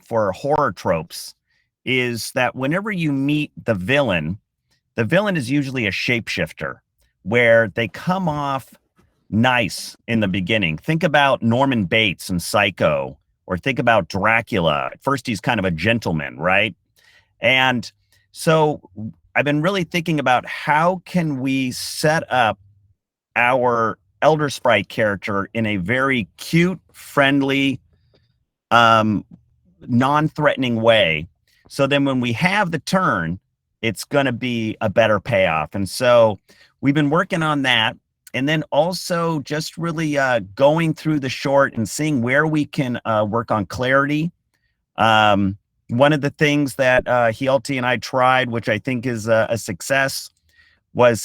for horror tropes is that whenever you meet the villain is usually a shapeshifter where they come off nice in the beginning. Think about Norman Bates and Psycho, or think about Dracula. At first, he's kind of a gentleman, right? And so I've been really thinking about how can we set up our Elder Sprite character in a very cute, friendly, non-threatening way. So then when we have the turn, it's going to be a better payoff. And so we've been working on that. And then also just really going through the short and seeing where we can work on clarity. One of the things that Hjalti and I tried, which I think is a success, was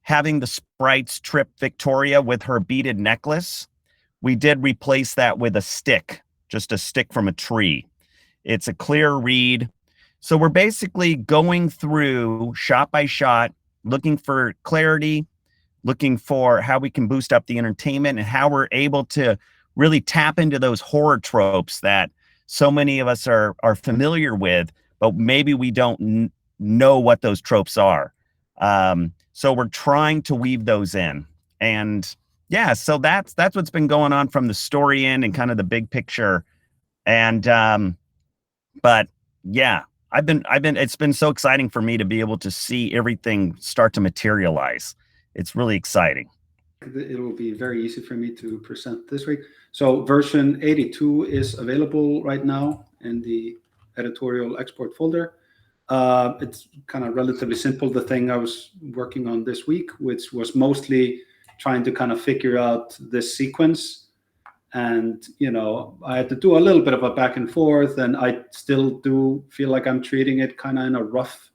having the sprites trip Victoria with her beaded necklace. We did replace that with a stick, just a stick from a tree. It's a clear read. So we're basically going through shot by shot, looking for clarity, looking for how we can boost up the entertainment and how we're able to really tap into those horror tropes that so many of us are familiar with, but maybe we don't know what those tropes are. So we're trying to weave those in. And yeah, so that's what's been going on from the story end and kind of the big picture. And but yeah, it's been so exciting for me to be able to see everything start to materialize. It's really exciting. It will be very easy for me to present this week. So version 82 is available right now in the editorial export folder. It's kind of relatively simple, the thing I was working on this week, which was mostly trying to kind of figure out this sequence. And, I had to do a little bit of a back and forth, and I still do feel like I'm treating it kind of in a rough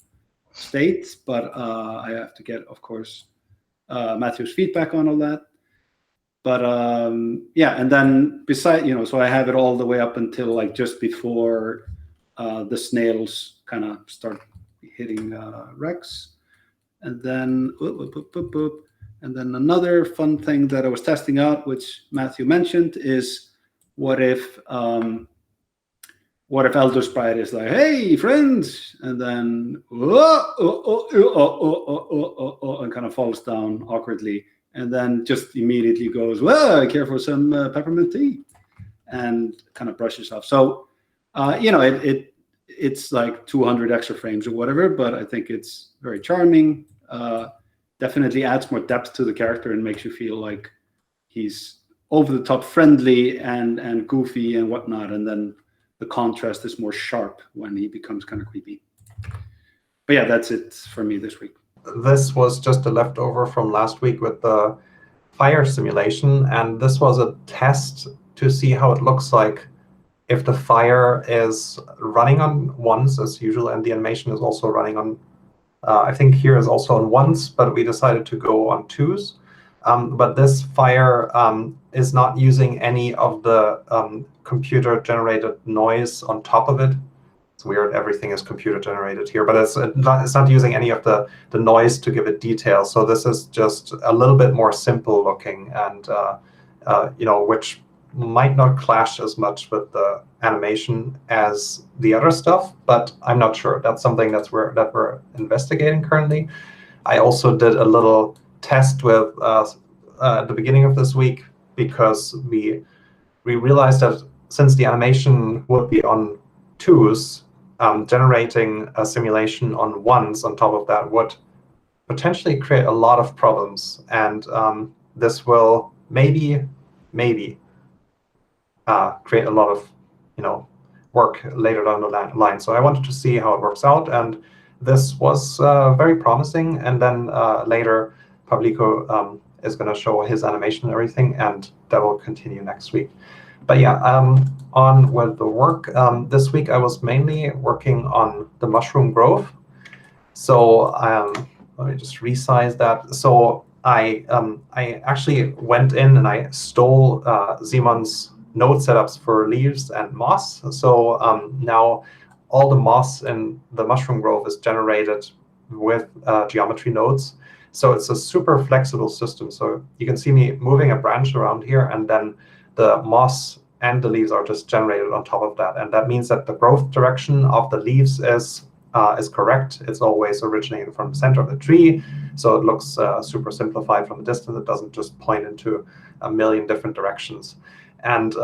state, but I have to get, of course, Matthew's feedback on all that. But yeah, and then beside, so I have it all the way up until like just before the snails kind of start hitting Rex. And then, and then another fun thing that I was testing out, which Matthew mentioned, is what if Elder Sprite is like, "Hey, friends," and then and kind of falls down awkwardly, and then just immediately goes, "Well, I care for some peppermint tea," and kind of brushes off. So, it's like 200 extra frames or whatever, but I think it's very charming. Definitely adds more depth to the character and makes you feel like he's over the top friendly and goofy and whatnot, and then the contrast is more sharp when he becomes kind of creepy. But yeah, that's it for me this week. This was just a leftover from last week with the fire simulation, and this was a test to see how it looks like if the fire is running on ones as usual, and the animation is also running on, I think here is also on ones, but we decided to go on twos. But this fire is not using any of the computer-generated noise on top of it. It's weird, everything is computer-generated here, but it's not using any of the noise to give it detail. So this is just a little bit more simple looking, and which might not clash as much with the animation as the other stuff, but I'm not sure. That's something that we're investigating currently. I also did a little test with at the beginning of this week, because we realized that since the animation would be on twos, generating a simulation on ones on top of that would potentially create a lot of problems, and this will maybe create a lot of work later down the line. So I wanted to see how it works out, and this was very promising. And then later, Pablico is going to show his animation and everything, and that will continue next week. But yeah, on with the work. This week I was mainly working on the mushroom growth. So let me just resize that. So I actually went in and I stole Simon's node setups for leaves and moss. So now all the moss in the mushroom growth is generated with geometry nodes. So it's a super flexible system. So you can see me moving a branch around here, and then the moss and the leaves are just generated on top of that. And that means that the growth direction of the leaves is correct. It's always originating from the center of the tree, so it looks super simplified from a distance. It doesn't just point into a million different directions. And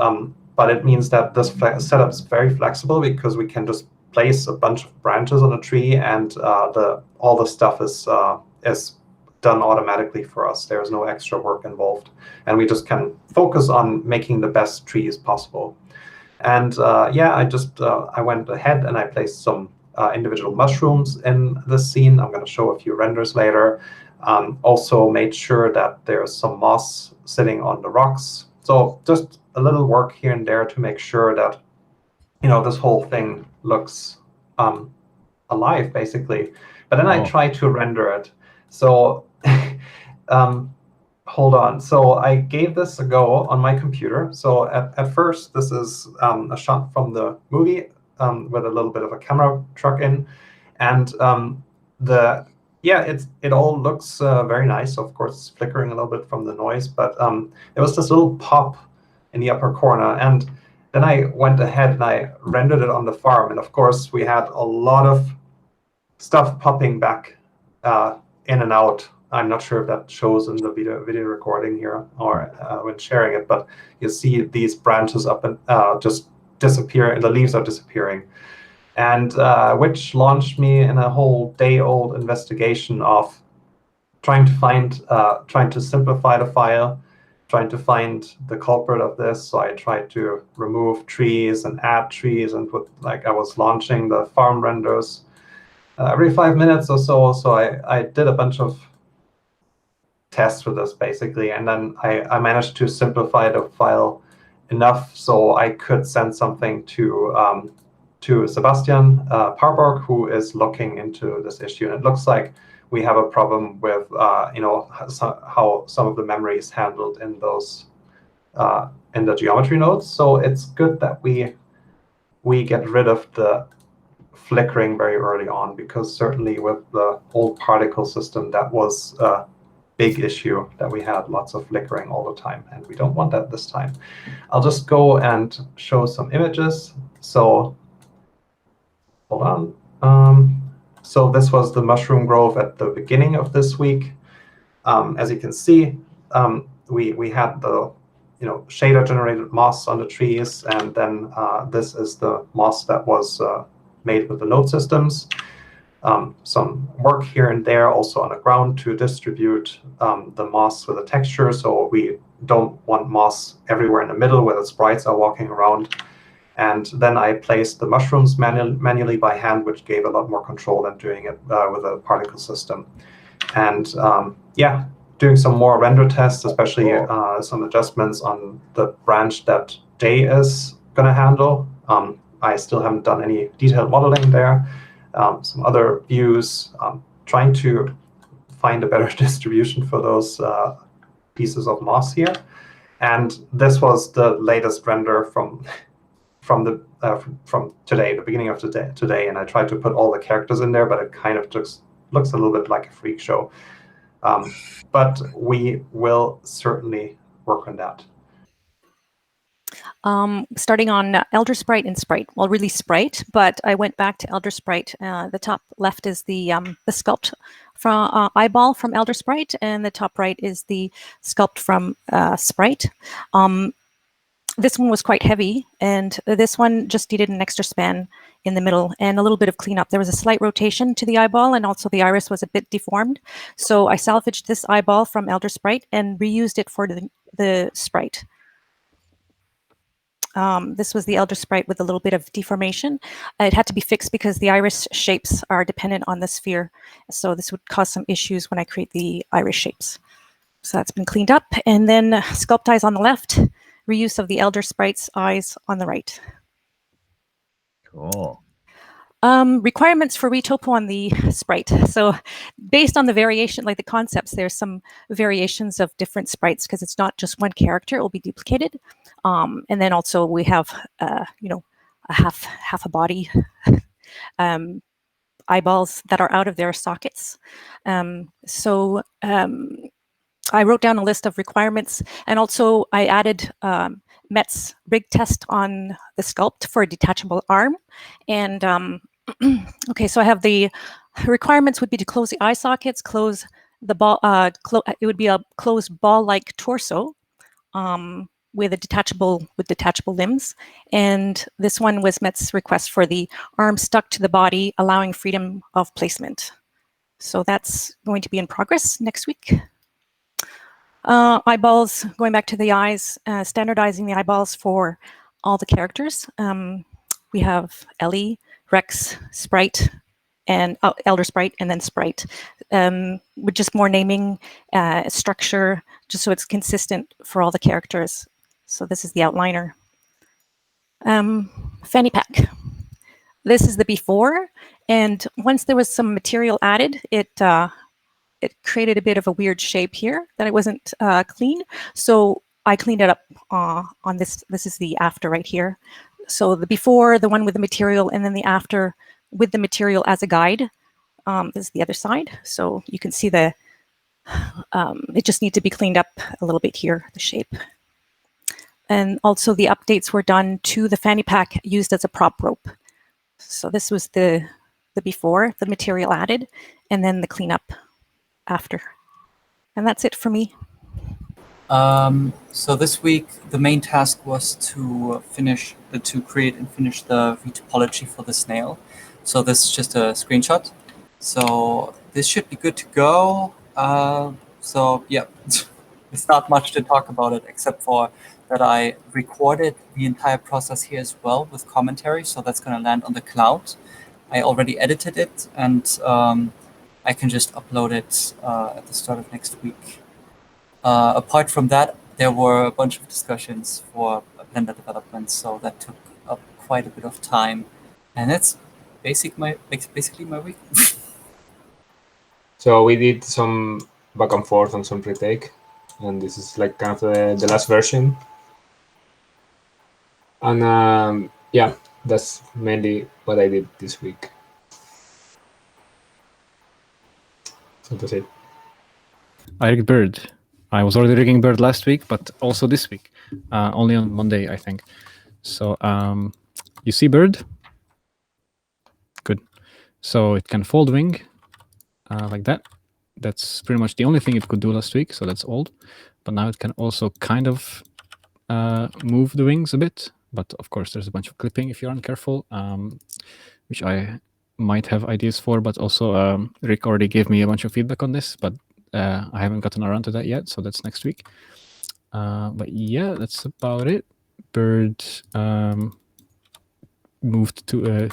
but it means that this setup is very flexible, because we can just place a bunch of branches on a tree, and all the stuff is done automatically for us. There's no extra work involved, and we just can focus on making the best trees possible. And yeah, I went ahead and I placed some individual mushrooms in this scene. I'm going to show a few renders later. Also made sure that there's some moss sitting on the rocks. So just a little work here and there to make sure that, you know, this whole thing looks alive, basically. But then I tried to render it. So hold on. So I gave this a go on my computer. So at first, this is a shot from the movie with a little bit of a camera truck in. And it all looks very nice. Of course, it's flickering a little bit from the noise, but there was this little pop in the upper corner. And then I went ahead and I rendered it on the farm. And of course, we had a lot of stuff popping back in and out. I'm not sure if that shows in the video recording here or when sharing it, but you see these branches up and just disappear. The leaves are disappearing. And which launched me in a whole day-old investigation of trying to simplify the file, trying to find the culprit of this. So I tried to remove trees and add trees, and I was launching the farm renders every 5 minutes or so. So I did a bunch of tests with this, basically, and then I managed to simplify the file enough so I could send something to Sebastian Parborg, who is looking into this issue. And it looks like we have a problem with how some of the memory is handled in those in the geometry nodes. So it's good that we get rid of the flickering very early on, because certainly with the old particle system, that was a big issue, that we had lots of flickering all the time, and we don't want that this time. I'll just go and show some images. So hold on. So this was the mushroom growth at the beginning of this week. As you can see, we had the shader generated moss on the trees, and then this is the moss that was made with the node systems. Some work here and there also on the ground to distribute the moss with a texture, so we don't want moss everywhere in the middle where the sprites are walking around. And then I placed the mushrooms manually by hand, which gave a lot more control than doing it with a particle system. And yeah, doing some more render tests, especially some adjustments on the branch that Jay is going to handle. I still haven't done any detailed modeling there. Some other views, trying to find a better distribution for those pieces of moss here. And this was the latest render from today, the beginning of today, and I tried to put all the characters in there, but it kind of just looks a little bit like a freak show. But we will certainly work on that. Starting on Elder Sprite and Sprite. Well, really Sprite, but I went back to Elder Sprite. The top left is the sculpt from eyeball from Elder Sprite, and the top right is the sculpt from Sprite. This one was quite heavy, and this one just needed an extra span in the middle and a little bit of cleanup. There was a slight rotation to the eyeball, and also the iris was a bit deformed. So I salvaged this eyeball from Elder Sprite and reused it for the Sprite. This was the Elder Sprite with a little bit of deformation. It had to be fixed because the iris shapes are dependent on the sphere. So this would cause some issues when I create the iris shapes. So that's been cleaned up. And then sculpt eyes on the left, reuse of the Elder Sprite's eyes on the right. Cool. Requirements for retopo on the sprite. So based on the variation, like the concepts, there's some variations of different sprites because it's not just one character, it will be duplicated. And then also we have, a half a body, eyeballs that are out of their sockets. I wrote down a list of requirements, and also I added Met's rig test on the sculpt for a detachable arm. And okay, so I have the requirements would be to close the eye sockets, close the ball. It would be a closed ball-like torso with detachable limbs. And this one was Met's request for the arm stuck to the body, allowing freedom of placement. So that's going to be in progress next week. Eyeballs, going back to the eyes, standardizing the eyeballs for all the characters. We have Ellie, Rex, Sprite, and Elder Sprite, and then Sprite. With just more naming, structure, just so it's consistent for all the characters. So this is the outliner. Fanny pack. This is the before, and once there was some material added, it created a bit of a weird shape here that it wasn't clean. So I cleaned it up on this. This is the after right here. So the before, the one with the material, and then the after with the material as a guide. This is the other side. So you can see the, it just needs to be cleaned up a little bit here, the shape. And also the updates were done to the fanny pack used as a prop rope. So this was the before, the material added, and then the cleanup after. And that's it for me. So this week, the main task was to create and finish the retopology for the snail. So this is just a screenshot. So this should be good to go. So yeah, it's not much to talk about it, except for that I recorded the entire process here as well with commentary. So that's going to land on the cloud. I already edited it, and I can just upload it at the start of next week. Apart from that, there were a bunch of discussions for Blender development, so that took up quite a bit of time. And that's basically my week. So we did some back and forth on some retake, and this is like kind of the last version. And yeah, that's mainly what I did this week. So that's it. I rigged Bird. I was already rigging Bird last week, but also this week. Only on Monday, I think. So you see Bird? Good. So it can fold wing like that. That's pretty much the only thing it could do last week, so that's old. But now it can also kind of move the wings a bit. But of course, there's a bunch of clipping if you aren't careful, which I might have ideas for. But also, Rick already gave me a bunch of feedback on this, but I haven't gotten around to that yet, so that's next week. But yeah, that's about it. Bird moved to a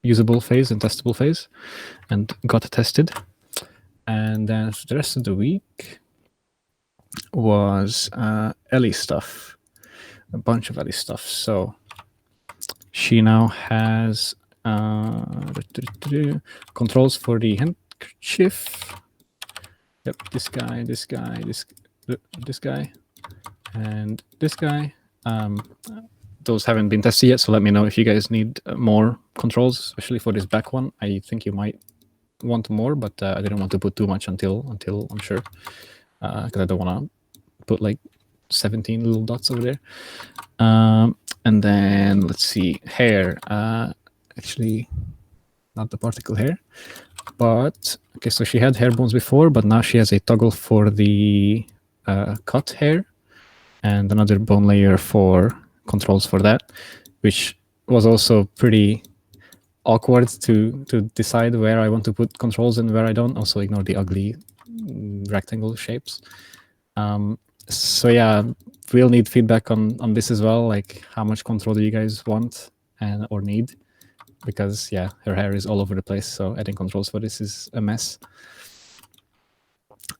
usable phase and testable phase and got tested. And then for the rest of the week was Ellie stuff, a bunch of Ellie stuff. So she now has controls for the handkerchief. Yep, this guy, this guy, this guy, and this guy. Those haven't been tested yet, so let me know if you guys need more controls, especially for this back one. I think you might want more, but I didn't want to put too much until I'm sure, because I don't want to put like 17 little dots over there. And then let's see, hair. Actually, not the particle hair, but okay. So she had hair bones before, but now she has a toggle for the cut hair and another bone layer for controls for that, which was also pretty awkward to decide where I want to put controls and where I don't. Also ignore the ugly rectangle shapes. So yeah, we'll need feedback on this as well, like how much control do you guys want or need, because yeah, her hair is all over the place, so adding controls for this is a mess.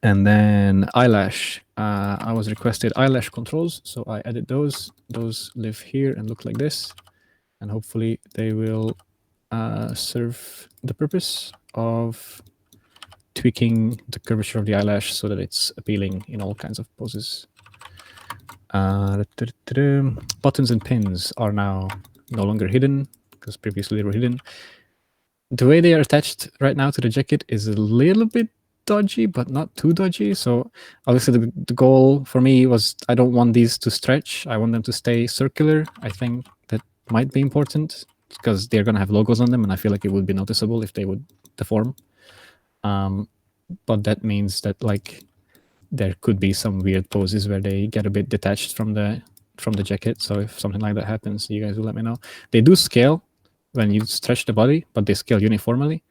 And then eyelash. I was requested eyelash controls, so I added those. Those live here and look like this, and hopefully they will serve the purpose of tweaking the curvature of the eyelash so that it's appealing in all kinds of poses. Buttons and pins are now no longer hidden, because previously they were hidden. The way they are attached right now to the jacket is a little bit dodgy, but not too dodgy. So obviously the goal for me was I don't want these to stretch. I want them to stay circular. I think that might be important because they're going to have logos on them, and I feel like it would be noticeable if they would deform. But that means that like there could be some weird poses where they get a bit detached from the jacket. So if something like that happens, you guys will let me know. They do scale when you stretch the body, but they scale uniformly.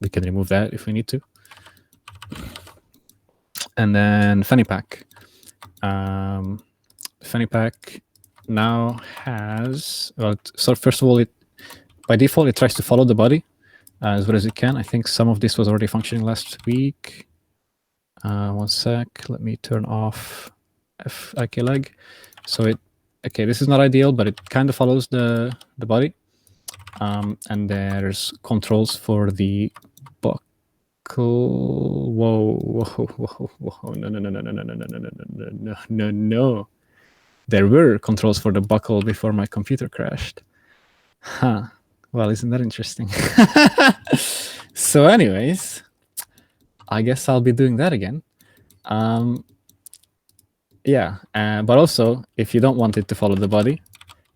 We can remove that if we need to. And then fanny pack. Fanny pack now has, well, so first of all, it by default it tries to follow the body as well as it can. I think some of this was already functioning last week. One sec, let me turn off FIK leg. So it, okay, this is not ideal, but it kind of follows the body. And there's controls for the buckle. Whoa, no. There were controls for the buckle before my computer crashed. Huh. Well, isn't that interesting? So anyways, I guess I'll be doing that again. Yeah, but also, if you don't want it to follow the body,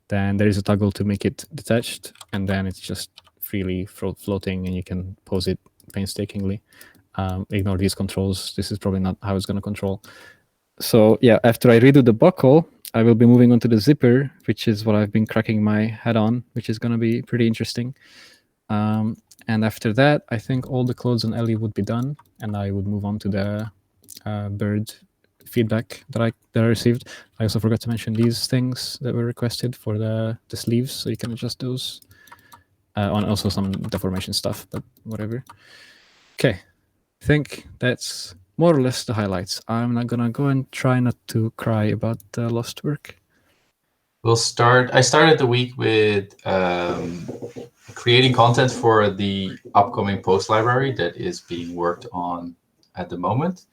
then there is a toggle to make it detached, and then it's just freely floating, and you can pose it painstakingly. Ignore these controls. This is probably not how it's going to control. So yeah, after I redo the buckle, I will be moving on to the zipper, which is what I've been cracking my head on, which is going to be pretty interesting. And after that, I think all the clothes on Ellie would be done, and I would move on to the bird feedback that I received. I also forgot to mention these things that were requested for the sleeves, so you can adjust those. On also some deformation stuff, but whatever. Okay, I think that's more or less the highlights. I'm not gonna go and try not to cry about the lost work. We'll start. I started the week with creating content for the upcoming post library that is being worked on at the moment.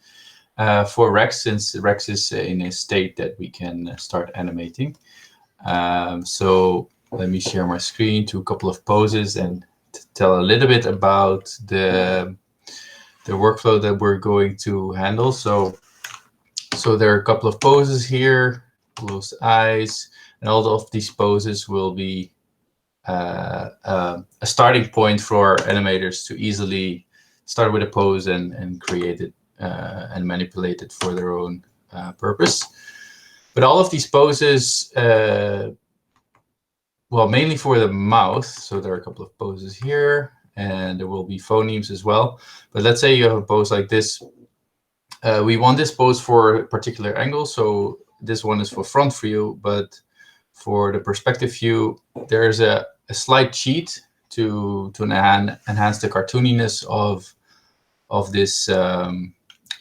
For Rex, since Rex is in a state that we can start animating. So let me share my screen to a couple of poses and tell a little bit about the workflow that we're going to handle. So there are a couple of poses here, closed eyes, and all of these poses will be a starting point for animators to easily start with a pose and create it and manipulate it for their own purpose. But all of these poses, well, mainly for the mouth. So there are a couple of poses here, and there will be phonemes as well. But let's say you have a pose like this. We want this pose for a particular angle. So this one is for front view, but for the perspective view, there's a slight cheat to enhance the cartooniness of this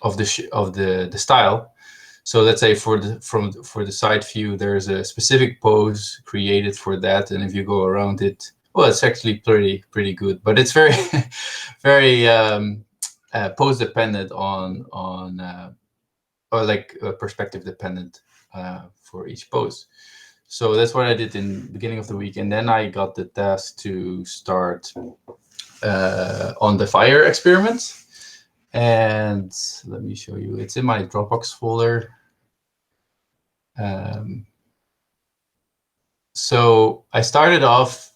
of the style. So let's say for the side view, there's a specific pose created for that, and if you go around it, well, it's actually pretty good. But it's very very pose dependent on or like perspective dependent for each pose. So that's what I did in the beginning of the week, and then I got the task to start on the fire experiment. And let me show you. It's in my Dropbox folder. So I started off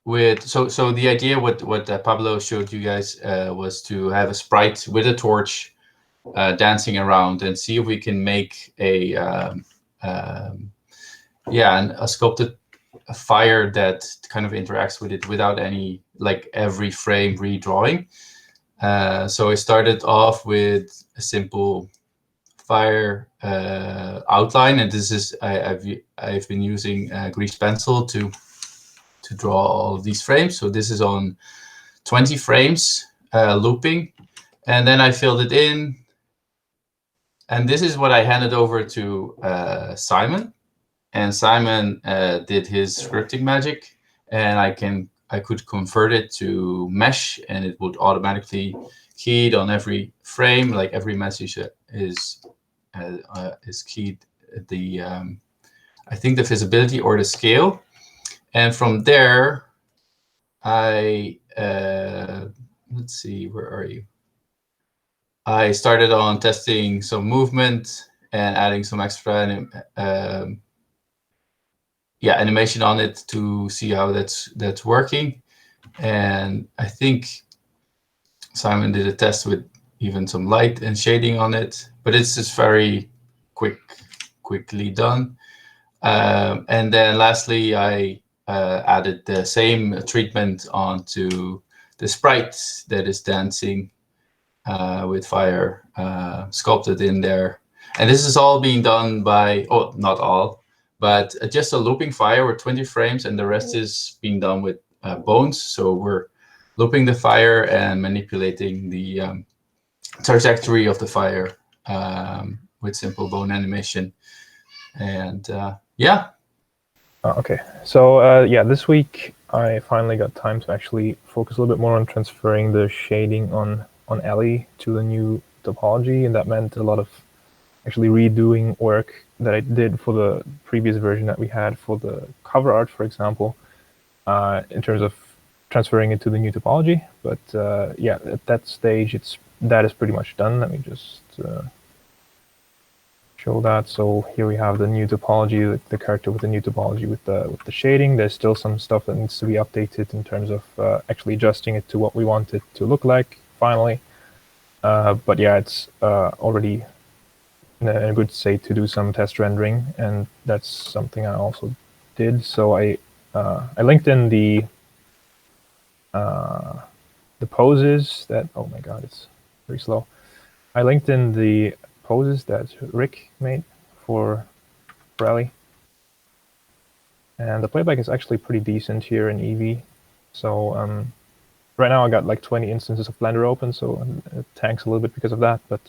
with so the idea what Pablo showed you guys was to have a sprite with a torch dancing around and see if we can make a sculpted fire that kind of interacts with it without any like every frame redrawing. So I started off with a simple fire outline, and this is I've been using grease pencil to draw all of these frames. So this is on 20 frames looping, and then I filled it in, and this is what I handed over to Simon, and Simon did his scripting magic, and I could convert it to mesh, and it would automatically keyed on every frame, like every message is keyed the I think the visibility or the scale, and from there I let's see, where are you? I started on testing some movement and adding some extra animation on it to see how that's working. And I think Simon did a test with even some light and shading on it, but it's just very quickly done. And then lastly, I added the same treatment onto the sprite that is dancing with fire sculpted in there. And this is all being done by, oh, not all, but just a looping fire with 20 frames, and the rest is being done with bones. So we're looping the fire and manipulating the trajectory of the fire with simple bone animation. And yeah. Okay, so yeah, this week I finally got time to actually focus a little bit more on transferring the shading on Ellie to the new topology, and that meant a lot of actually redoing work that I did for the previous version that we had for the cover art, for example, in terms of transferring it to the new topology. But yeah, at that stage, that is pretty much done. Let me just show that. So here we have the new topology, the character with the new topology with the shading. There's still some stuff that needs to be updated in terms of actually adjusting it to what we want it to look like finally. But yeah, it's already in a good state to do some test rendering, and that's something I also did. So I linked in the poses that, oh my god, it's very slow. I linked in the poses that Rick made for Ellie, and the playback is actually pretty decent here in Eevee. So right now I got like 20 instances of Blender open, so it tanks a little bit because of that, but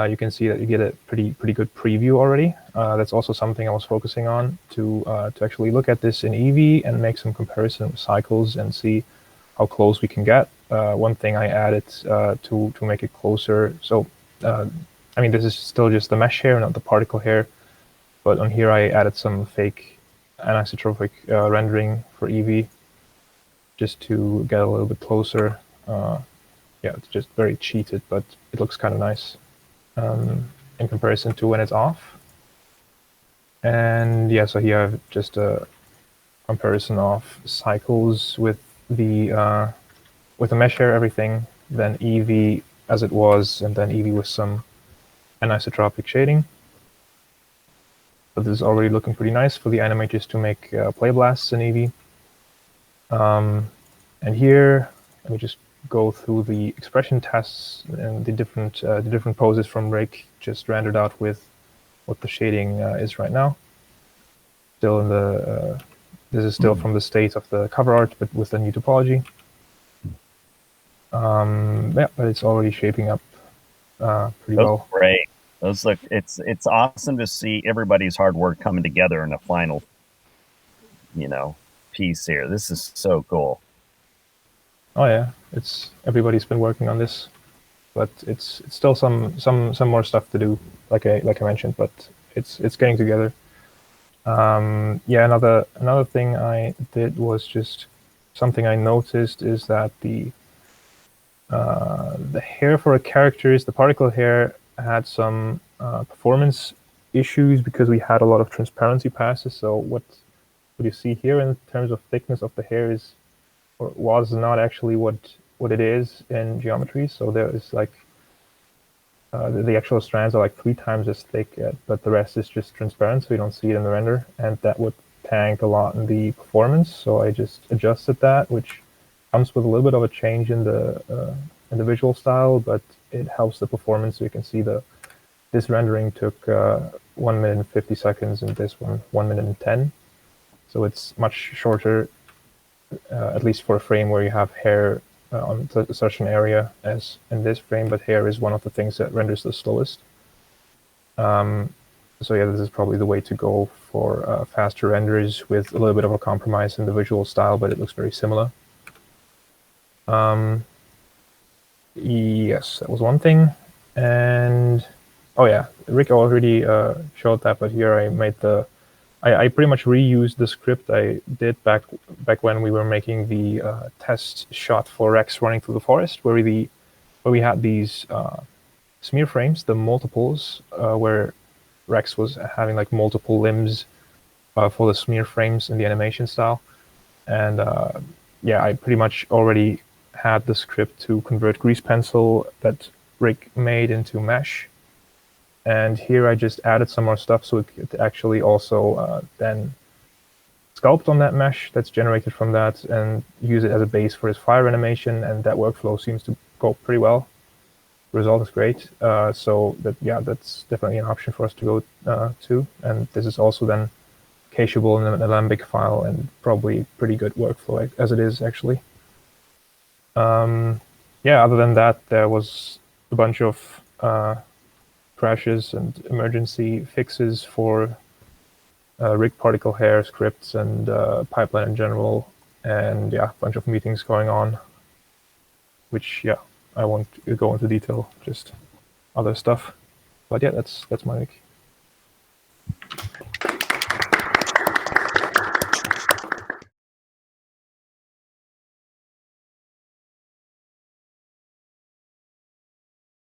you can see that you get a pretty good preview already. That's also something I was focusing on to actually look at this in Eevee and make some comparison with cycles and see how close we can get. One thing I added to make it closer, so I mean, this is still just the mesh hair, not the particle hair, but on here I added some fake anisotropic rendering for Eevee just to get a little bit closer. Yeah, it's just very cheated, but it looks kind of nice in comparison to when it's off. And yeah, so here I have just a comparison of cycles with the mesh hair, everything, then Eevee as it was, and then Eevee with some anisotropic shading. But this is already looking pretty nice for the animators to make play blasts in Eevee. And here, let me just go through the expression tests and the different poses from Rick, just rendered out with what the shading is right now. Still in the this is still from the state of the cover art, but with the new topology. Yeah, but it's already shaping up pretty well. Great. Those look. It's awesome to see everybody's hard work coming together in a final, piece here. This is so cool. Oh yeah, everybody's been working on this, but it's still some more stuff to do, like I mentioned, but it's getting together. Yeah, another thing I did was just something I noticed is that the hair for the characters, the particle hair, had some performance issues because we had a lot of transparency passes. So what you see here in terms of thickness of the hair was not actually what it is in geometry. So there is like the actual strands are like 3 times as thick, but the rest is just transparent, so you don't see it in the render, and that would tank a lot in the performance. So I just adjusted that, which comes with a little bit of a change in the visual style, but it helps the performance. So you can see this rendering took 1 minute and 50 seconds, and this one 1 minute and 10. So it's much shorter, at least for a frame where you have hair on such an area as in this frame, but hair is one of the things that renders the slowest. So yeah, this is probably the way to go for faster renders with a little bit of a compromise in the visual style, but it looks very similar. Yes, that was one thing. And oh yeah, Rick already showed that, but here I made the I pretty much reused the script I did back when we were making the test shot for Rex running through the forest, where we had these smear frames, the multiples, where Rex was having like multiple limbs for the smear frames in the animation style. And yeah, I pretty much already had the script to convert grease pencil that Rick made into mesh. And here I just added some more stuff so it could actually also then sculpt on that mesh that's generated from that and use it as a base for his fire animation. And that workflow seems to go pretty well. The result is great. So that's definitely an option for us to go to. And this is also then cacheable in an Alembic file and probably pretty good workflow as it is actually. Yeah, other than that, there was a bunch of crashes and emergency fixes for rig particle hair scripts and pipeline in general, and yeah, a bunch of meetings going on, which yeah, I won't go into detail, just other stuff. But yeah, that's my week.